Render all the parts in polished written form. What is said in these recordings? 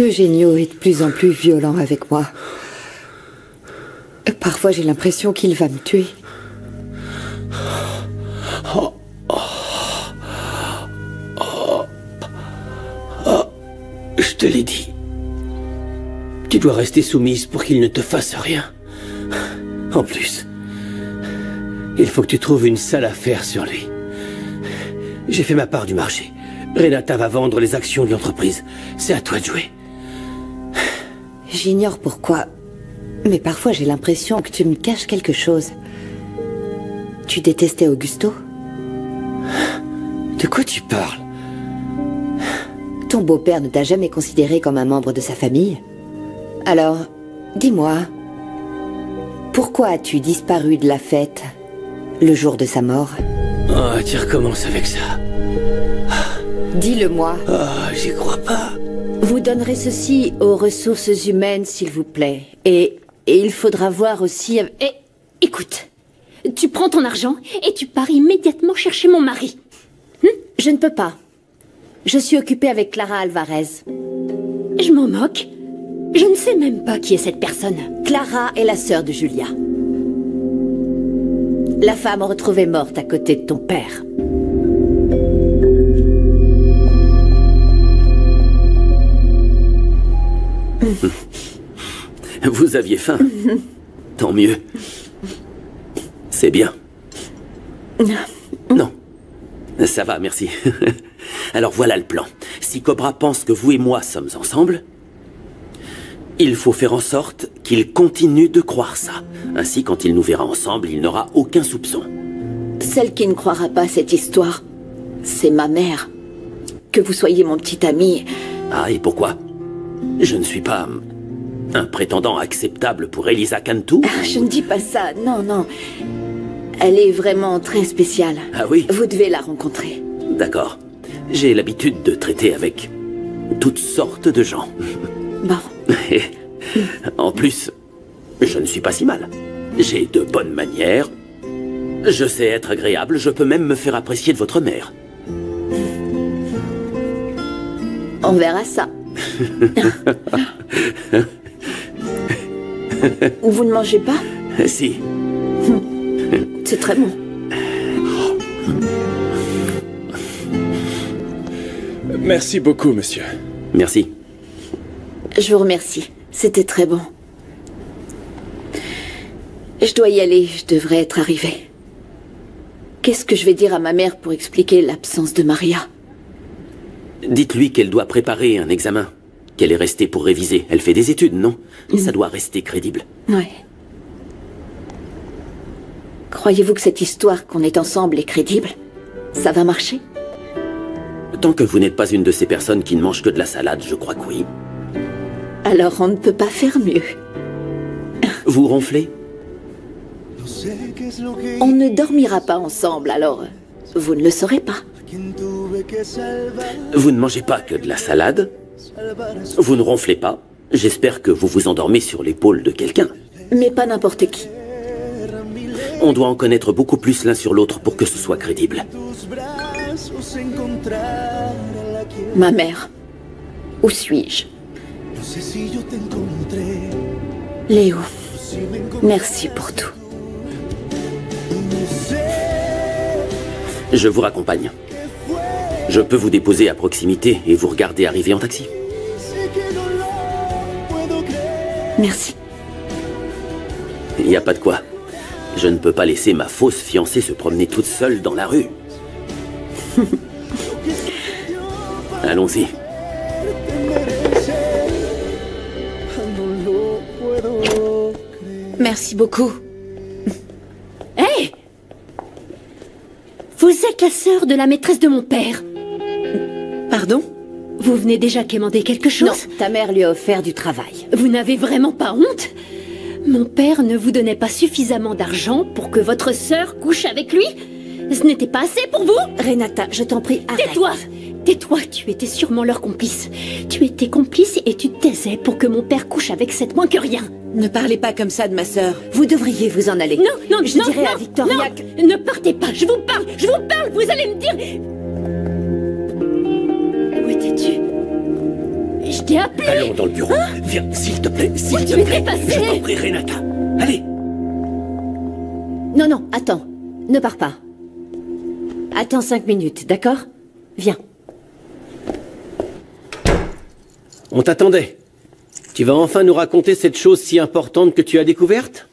Eugenio est de plus en plus violent avec moi. Parfois, j'ai l'impression qu'il va me tuer. Je te l'ai dit. Tu dois rester soumise pour qu'il ne te fasse rien. En plus, il faut que tu trouves une sale affaire sur lui. J'ai fait ma part du marché. Renata va vendre les actions de l'entreprise. C'est à toi de jouer. J'ignore pourquoi, mais parfois j'ai l'impression que tu me caches quelque chose. Tu détestais Augusto? De quoi tu parles? Ton beau-père ne t'a jamais considéré comme un membre de sa famille? Alors, dis-moi, pourquoi as-tu disparu de la fête le jour de sa mort? Oh, tu recommences avec ça. Dis-le-moi. Oh, j'y crois pas. Vous donnerez ceci aux ressources humaines, s'il vous plaît. Et il faudra voir aussi... Écoute, tu prends ton argent et tu pars immédiatement chercher mon mari. Je ne peux pas. Je suis occupée avec Clara Alvarez. Je m'en moque. Je ne sais même pas qui est cette personne. Clara est la sœur de Julia. La femme retrouvée morte à côté de ton père. Vous aviez faim. Tant mieux. C'est bien. Non. Ça va, merci. Alors voilà le plan. Si Cobra pense que vous et moi sommes ensemble, il faut faire en sorte qu'il continue de croire ça. Ainsi, quand il nous verra ensemble, il n'aura aucun soupçon. Celle qui ne croira pas cette histoire, c'est ma mère. Que vous soyez mon petit ami... Ah, et pourquoi? Je ne suis pas un prétendant acceptable pour Elisa Cantu? Je ne dis pas ça, non, non. Elle est vraiment très spéciale. Ah oui? Vous devez la rencontrer. D'accord. J'ai l'habitude de traiter avec toutes sortes de gens. Bon. Et en plus, je ne suis pas si mal. J'ai de bonnes manières. Je sais être agréable. Je peux même me faire apprécier de votre mère. On verra ça. Vous ne mangez pas? Si. C'est très bon. Merci beaucoup, monsieur. Merci. Je vous remercie. C'était très bon. Je dois y aller. Je devrais être arrivée. Qu'est-ce que je vais dire à ma mère pour expliquer l'absence de Maria? Dites-lui qu'elle doit préparer un examen. Qu'elle est restée pour réviser. Elle fait des études, non? Ça doit rester crédible. Ouais. Croyez-vous que cette histoire qu'on est ensemble est crédible? Ça va marcher? Tant que vous n'êtes pas une de ces personnes qui ne mangent que de la salade, je crois que oui. Alors on ne peut pas faire mieux. Vous ronflez? On ne dormira pas ensemble, alors vous ne le saurez pas. Vous ne mangez pas que de la salade? Vous ne ronflez pas? J'espère que vous vous endormez sur l'épaule de quelqu'un. Mais pas n'importe qui. On doit en connaître beaucoup plus l'un sur l'autre pour que ce soit crédible. Ma mère. Où suis-je? Léo, merci pour tout. Je vous raccompagne. Je peux vous déposer à proximité et vous regarder arriver en taxi. Merci. Il n'y a pas de quoi. Je ne peux pas laisser ma fausse fiancée se promener toute seule dans la rue. Allons-y. Merci beaucoup. Hé! Vous êtes la sœur de la maîtresse de mon père. Pardon? Vous venez déjà quémander quelque chose? Non, ta mère lui a offert du travail. Vous n'avez vraiment pas honte? Mon père ne vous donnait pas suffisamment d'argent pour que votre sœur couche avec lui? Ce n'était pas assez pour vous? Renata, je t'en prie, arrête. Tais-toi! Tais-toi, tu étais sûrement leur complice. Tu étais complice et tu te taisais pour que mon père couche avec cette moins que rien. Ne parlez pas comme ça de ma sœur. Vous devriez vous en aller. Non, non, je non, dirais non, à Victoria non, que... Ne partez pas, je vous parle, vous allez me dire... Où étais-tu? Je t'ai appelé. Allons dans le bureau. Viens, s'il te plaît, s'il Tu te es plaît. dépassé. Je t'en prie, Renata. Allez. Non, non, attends. Ne pars pas. Attends 5 minutes, d'accord? Viens. On t'attendait. Tu vas enfin nous raconter cette chose si importante que tu as découverte?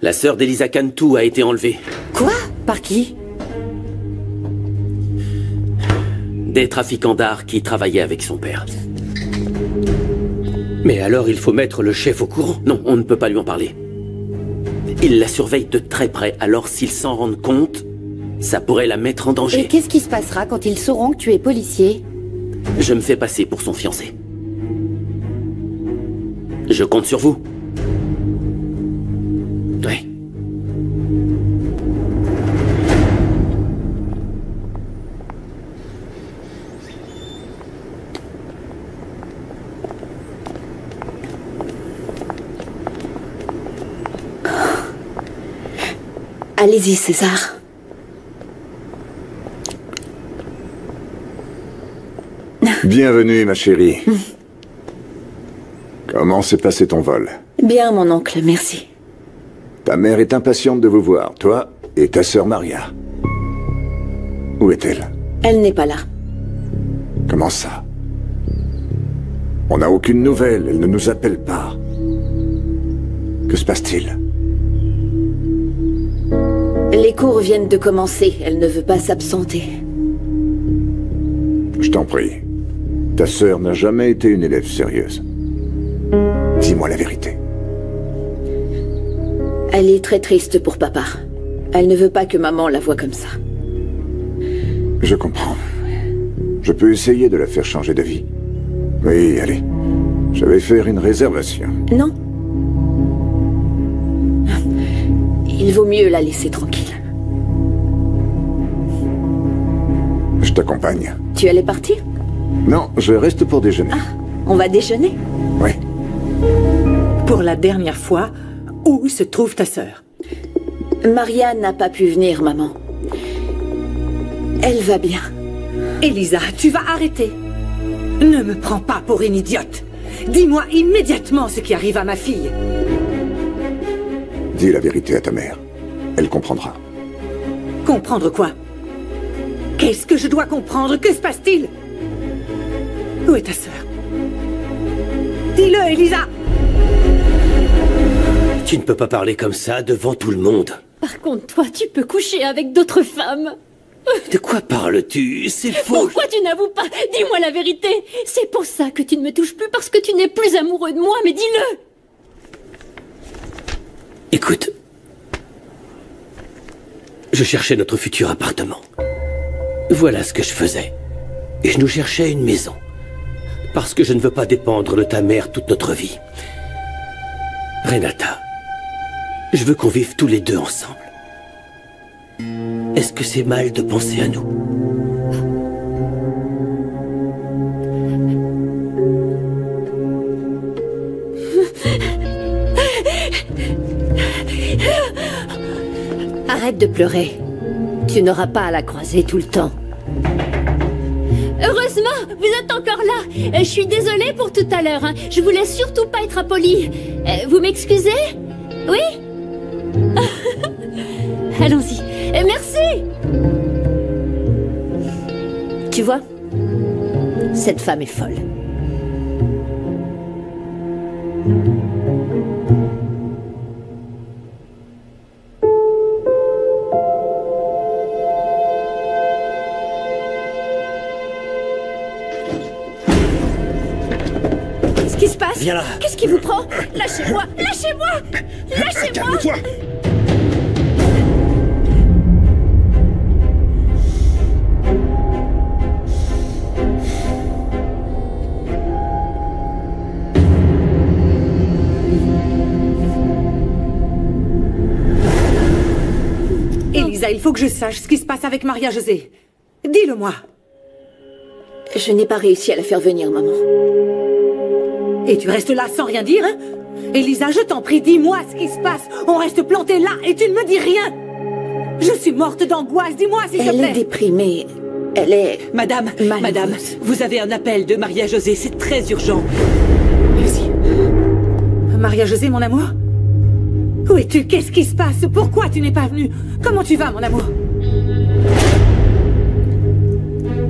La sœur d'Elisa Cantu a été enlevée. Quoi? Par qui? Des trafiquants d'art qui travaillaient avec son père. Mais alors il faut mettre le chef au courant. Non, on ne peut pas lui en parler. Il la surveille de très près, alors s'ils s'en rendent compte, ça pourrait la mettre en danger. Et qu'est-ce qui se passera quand ils sauront que tu es policier? Je me fais passer pour son fiancé. Je compte sur vous. Oui. Allez-y, César. Bienvenue, ma chérie. Comment s'est passé ton vol? Bien, mon oncle, merci. Ta mère est impatiente de vous voir, toi et ta sœur Maria. Où est-elle? Elle n'est pas là. Comment ça? On n'a aucune nouvelle, elle ne nous appelle pas. Que se passe-t-il? Les cours viennent de commencer, elle ne veut pas s'absenter. Je t'en prie. Ta sœur n'a jamais été une élève sérieuse. Dis-moi la vérité. Elle est très triste pour papa. Elle ne veut pas que maman la voie comme ça. Je comprends. Je peux essayer de la faire changer de vie. Oui, allez. Je vais faire une réservation. Non. Il vaut mieux la laisser tranquille. Je t'accompagne. Tu allais partir? Non, je reste pour déjeuner. On va déjeuner? Oui. Pour la dernière fois, où se trouve ta sœur? Maria n'a pas pu venir, maman. Elle va bien. Elisa, tu vas arrêter. Ne me prends pas pour une idiote. Dis-moi immédiatement ce qui arrive à ma fille. Dis la vérité à ta mère. Elle comprendra. Comprendre quoi? Qu'est-ce que je dois comprendre? Que se passe-t-il? Où est ta sœur? Dis-le, Elisa! Tu ne peux pas parler comme ça devant tout le monde. Par contre, toi, tu peux coucher avec d'autres femmes. De quoi parles-tu? C'est faux. Pourquoi tu n'avoues pas? Dis-moi la vérité. C'est pour ça que tu ne me touches plus, parce que tu n'es plus amoureux de moi, mais dis-le. Écoute. Je cherchais notre futur appartement. Voilà ce que je faisais. Et je nous cherchais une maison. Parce que je ne veux pas dépendre de ta mère toute notre vie. Renata, je veux qu'on vive tous les deux ensemble. Est-ce que c'est mal de penser à nous? Arrête de pleurer. Tu n'auras pas à la croiser tout le temps. Heureusement, vous êtes encore là. Je suis désolée pour tout à l'heure. Hein. Je voulais surtout pas être impolie. Vous m'excusez? Oui? Allons-y. Merci. Tu vois? Cette femme est folle. Qu'est-ce qui se passe? Viens là. Qu'est-ce qui vous prend? Lâchez-moi! Lâchez-moi! Lâchez-moi! Calme-toi. Elisa, il faut que je sache ce qui se passe avec Maria José. Dis-le-moi. Je n'ai pas réussi à la faire venir, maman. Et tu restes là sans rien dire, hein? Elisa, je t'en prie, dis-moi ce qui se passe. On reste plantés là et tu ne me dis rien. Je suis morte d'angoisse, dis-moi s'il te Elle plaît. est déprimée. Elle est... Madame, malheureuse. madame, vous avez un appel de Maria-Josée, c'est très urgent. Merci. Maria-Josée, mon amour? Où es-tu? Qu'est-ce qui se passe? Pourquoi tu n'es pas venue? Comment tu vas, mon amour?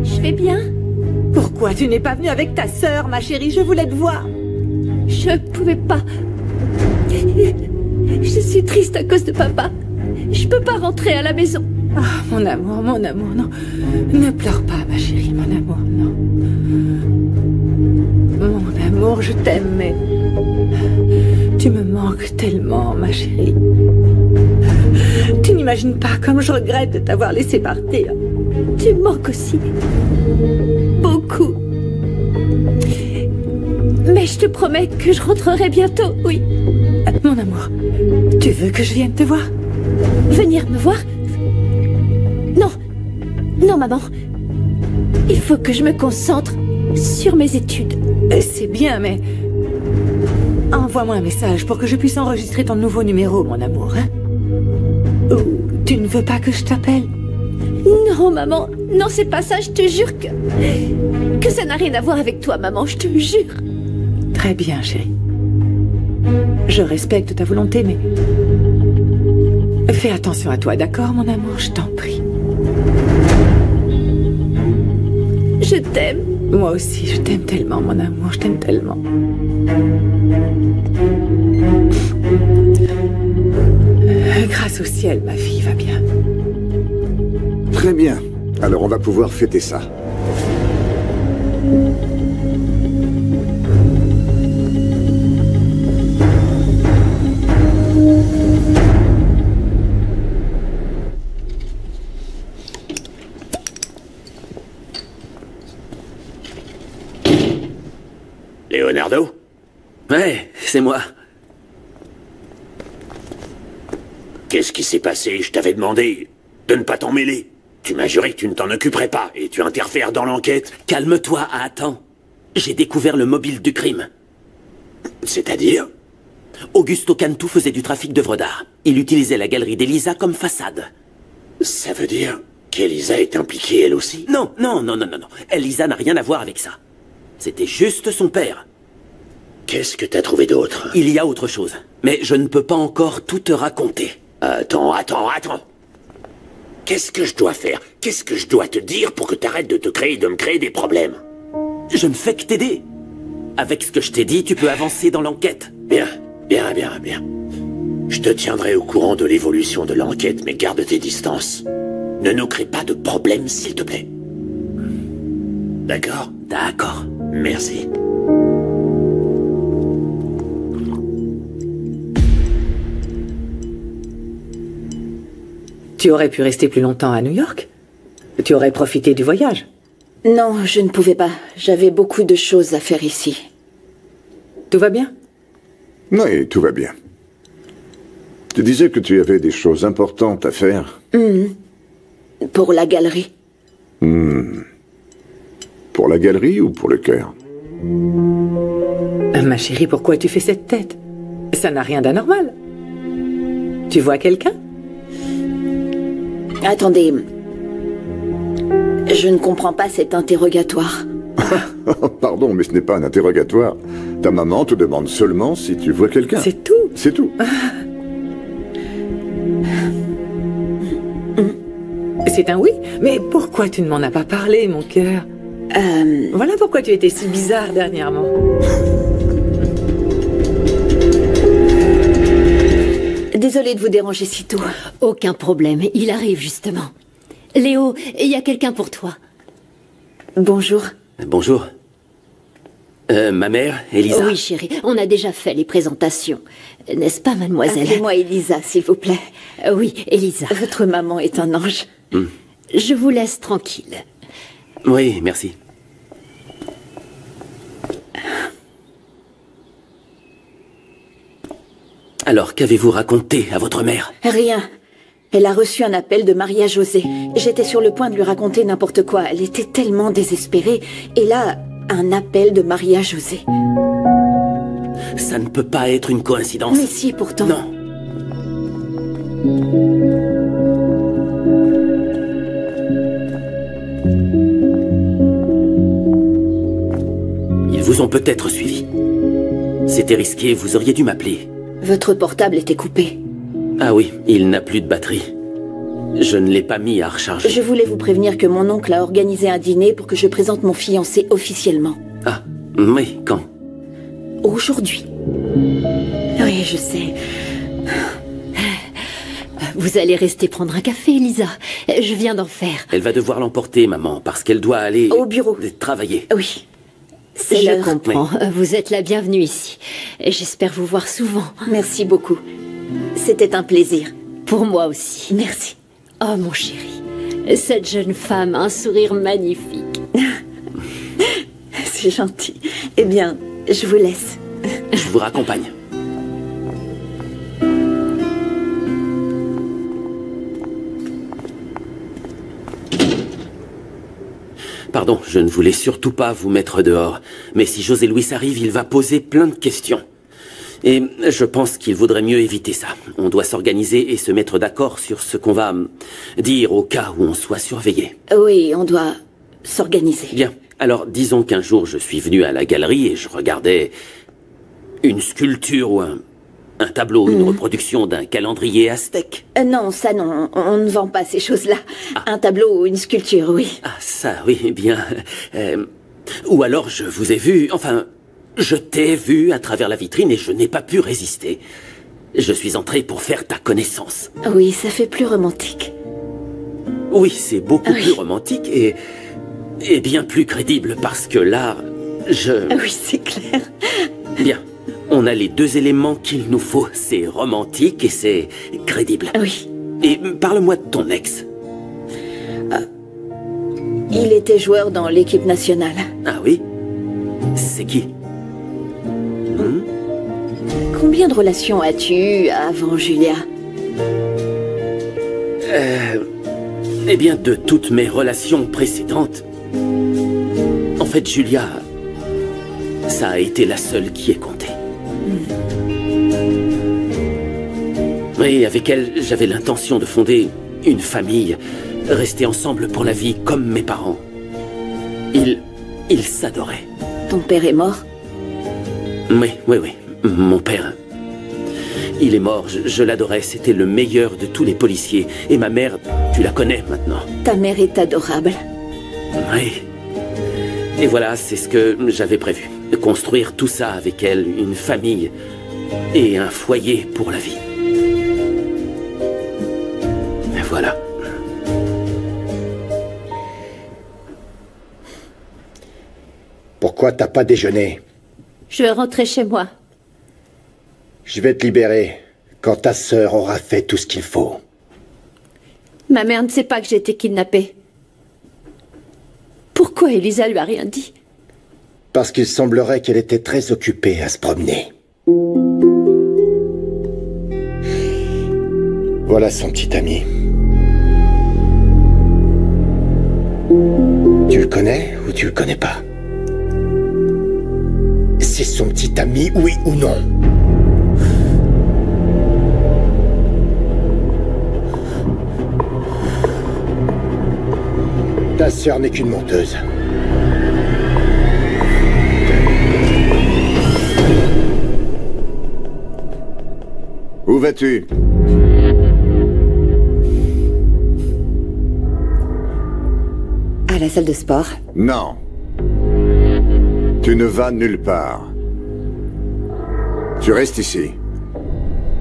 Je vais bien. Pourquoi tu n'es pas venue avec ta sœur, ma chérie? Je voulais te voir. Je pouvais pas. Je suis triste à cause de papa. Je peux pas rentrer à la maison. Ah, mon amour, non. Ne pleure pas, ma chérie, mon amour, non. Mon amour, je t'aime, mais... Tu me manques tellement, ma chérie. Tu n'imagines pas comme je regrette de t'avoir laissé partir. Tu me manques aussi. Beaucoup. Mais je te promets que je rentrerai bientôt, oui. Mon amour, tu veux que je vienne te voir? Venir me voir? Non. Non, maman. Il faut que je me concentre sur mes études. C'est bien, mais... Envoie-moi un message pour que je puisse enregistrer ton nouveau numéro, mon amour, hein? Ou tu ne veux pas que je t'appelle? Non, maman. Non, c'est pas ça, je te jure que ça n'a rien à voir avec toi, maman, je te jure. Très bien, chérie. Je respecte ta volonté, mais... Fais attention à toi, d'accord, mon amour? Je t'en prie. Je t'aime. Moi aussi, je t'aime tellement, mon amour, je t'aime tellement. Grâce au ciel, ma fille va bien. Très bien. Alors on va pouvoir fêter ça. Leonardo? Ouais, c'est moi. Qu'est-ce qui s'est passé? Je t'avais demandé de ne pas t'en mêler. Tu m'as juré que tu ne t'en occuperais pas et tu interfères dans l'enquête. Calme-toi, attends. J'ai découvert le mobile du crime. C'est-à-dire? Augusto Cantu faisait du trafic d'œuvres d'art. Il utilisait la galerie d'Elisa comme façade. Ça veut dire qu'Elisa est impliquée elle aussi? Non. Elisa n'a rien à voir avec ça. C'était juste son père. Qu'est-ce que t'as trouvé d'autre? Il y a autre chose, mais je ne peux pas encore tout te raconter. Attends. Qu'est-ce que je dois faire? Qu'est-ce que je dois te dire pour que t'arrêtes de me créer des problèmes? Je ne fais que t'aider. Avec ce que je t'ai dit, tu peux avancer dans l'enquête. Bien. Je te tiendrai au courant de l'évolution de l'enquête, mais garde tes distances. Ne nous crée pas de problèmes, s'il te plaît. D'accord? D'accord. Merci. Tu aurais pu rester plus longtemps à New York? Tu aurais profité du voyage? Non, je ne pouvais pas. J'avais beaucoup de choses à faire ici. Tout va bien? Oui, tout va bien. Tu disais que tu avais des choses importantes à faire. Pour la galerie. Pour la galerie ou pour le cœur? Ma chérie, pourquoi tu fais cette tête? Ça n'a rien d'anormal. Tu vois quelqu'un? Attendez. Je ne comprends pas cet interrogatoire. Pardon, mais ce n'est pas un interrogatoire. Ta maman te demande seulement si tu vois quelqu'un. C'est tout. C'est tout. C'est un oui? Mais pourquoi tu ne m'en as pas parlé, mon cœur? Voilà pourquoi tu étais si bizarre dernièrement. Désolée de vous déranger si tôt. Aucun problème, il arrive justement. Léo, il y a quelqu'un pour toi. Bonjour. Bonjour. Ma mère, Elisa. Oui, chérie, on a déjà fait les présentations. N'est-ce pas, mademoiselle? Appelez-moi Elisa, s'il vous plaît. Oui, Elisa. Votre maman est un ange. Je vous laisse tranquille. Oui, merci. Alors, qu'avez-vous raconté à votre mère? Rien. Elle a reçu un appel de Maria-Josée. J'étais sur le point de lui raconter n'importe quoi. Elle était tellement désespérée. Et là, un appel de Maria-Josée. Ça ne peut pas être une coïncidence. Mais si, pourtant. Non. vous ont peut-être suivi. C'était risqué, vous auriez dû m'appeler. Votre portable était coupé. Ah oui, il n'a plus de batterie. Je ne l'ai pas mis à recharger. Je voulais vous prévenir que mon oncle a organisé un dîner pour que je présente mon fiancé officiellement. Ah, oui, quand? Aujourd'hui. Oui, je sais. Vous allez rester prendre un café, Elisa. Je viens d'en faire. Elle va devoir l'emporter, maman, parce qu'elle doit aller... Au bureau. Travailler. Oui. C'est Je l'heure. comprends. Vous êtes la bienvenue ici. J'espère vous voir souvent. Merci beaucoup. C'était un plaisir. Pour moi aussi. Merci. Oh, mon chéri. Cette jeune femme a un sourire magnifique. C'est gentil. Eh bien, je vous laisse. Je vous raccompagne. Pardon, je ne voulais surtout pas vous mettre dehors. Mais si José Luis arrive, il va poser plein de questions. Et je pense qu'il vaudrait mieux éviter ça. On doit s'organiser et se mettre d'accord sur ce qu'on va dire au cas où on soit surveillé. Oui, on doit s'organiser. Bien. Alors, disons qu'un jour, je suis venu à la galerie et je regardais une sculpture ou un tableau, une reproduction d'un calendrier aztèque. Non, ça non. On ne vend pas ces choses-là. Un tableau ou une sculpture, oui. Ah, ça, oui, eh bien... ou alors, je vous ai vu... Enfin, je t'ai vu à travers la vitrine et je n'ai pas pu résister. Je suis entré pour faire ta connaissance. Oui, ça fait plus romantique. Oui, c'est beaucoup plus romantique et bien plus crédible parce que là, Oui, c'est clair. Bien. On a les deux éléments qu'il nous faut. C'est romantique et c'est crédible. Oui. Et parle-moi de ton ex. Il était joueur dans l'équipe nationale. Ah oui? C'est qui? Combien de relations as-tu avant Julia? Eh bien, de toutes mes relations précédentes... En fait, Julia... Ça a été la seule qui ait compté. Oui, avec elle, j'avais l'intention de fonder une famille, rester ensemble pour la vie comme mes parents. Ils s'adoraient. Ton père est mort? Oui. Mon père. Il est mort, je l'adorais, c'était le meilleur de tous les policiers. Et ma mère, tu la connais maintenant. Ta mère est adorable. Oui. Et voilà, c'est ce que j'avais prévu. Construire tout ça avec elle, une famille et un foyer pour la vie. Et voilà. Pourquoi t'as pas déjeuné? Je vais rentrer chez moi. Je vais te libérer quand ta sœur aura fait tout ce qu'il faut. Ma mère ne sait pas que j'ai été kidnappée. Pourquoi Elisa lui a rien dit? Parce qu'il semblerait qu'elle était très occupée à se promener. Voilà son petit ami. Tu le connais ou tu le connais pas? C'est son petit ami, oui ou non? Ta sœur n'est qu'une menteuse. Où vas-tu? À la salle de sport. Non. Tu ne vas nulle part. Tu restes ici.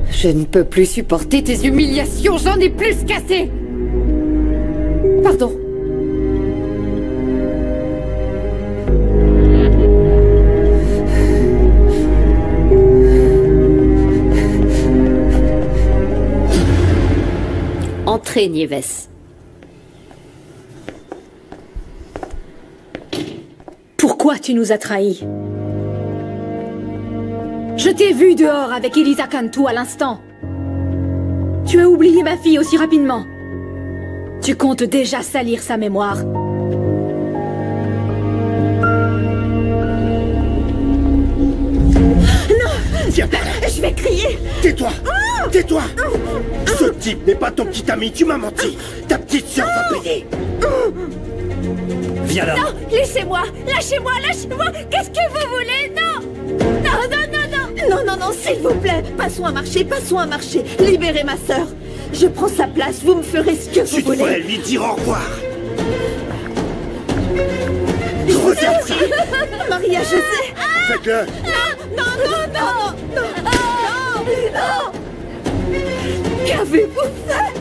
Je ne peux plus supporter tes humiliations, j'en ai plus qu'assez. Pardon. Entrez, Nieves. Pourquoi tu nous as trahis? Je t'ai vu dehors avec Elisa Cantu à l'instant. Tu as oublié ma fille aussi rapidement. Tu comptes déjà salir sa mémoire. Non! Viens par là! Je vais crier! Tais-toi! Tais-toi! Ce type n'est pas ton petit ami, tu m'as menti! Ta petite sœur va payer! Viens là. Non, laissez-moi. Lâchez-moi, lâchez-moi. Qu'est-ce que vous voulez? Non. Non, non, non, non. Non, non, non, s'il vous plaît. Passons un marché, passons un marché. Libérez ma sœur. Je prends sa place, vous me ferez ce que vous voulez. Tu devrais lui dire au revoir. Je vous en prie. Maria-José. Faites-le. Non, non, non, non, non, non, non. Qu'avez-vous fait?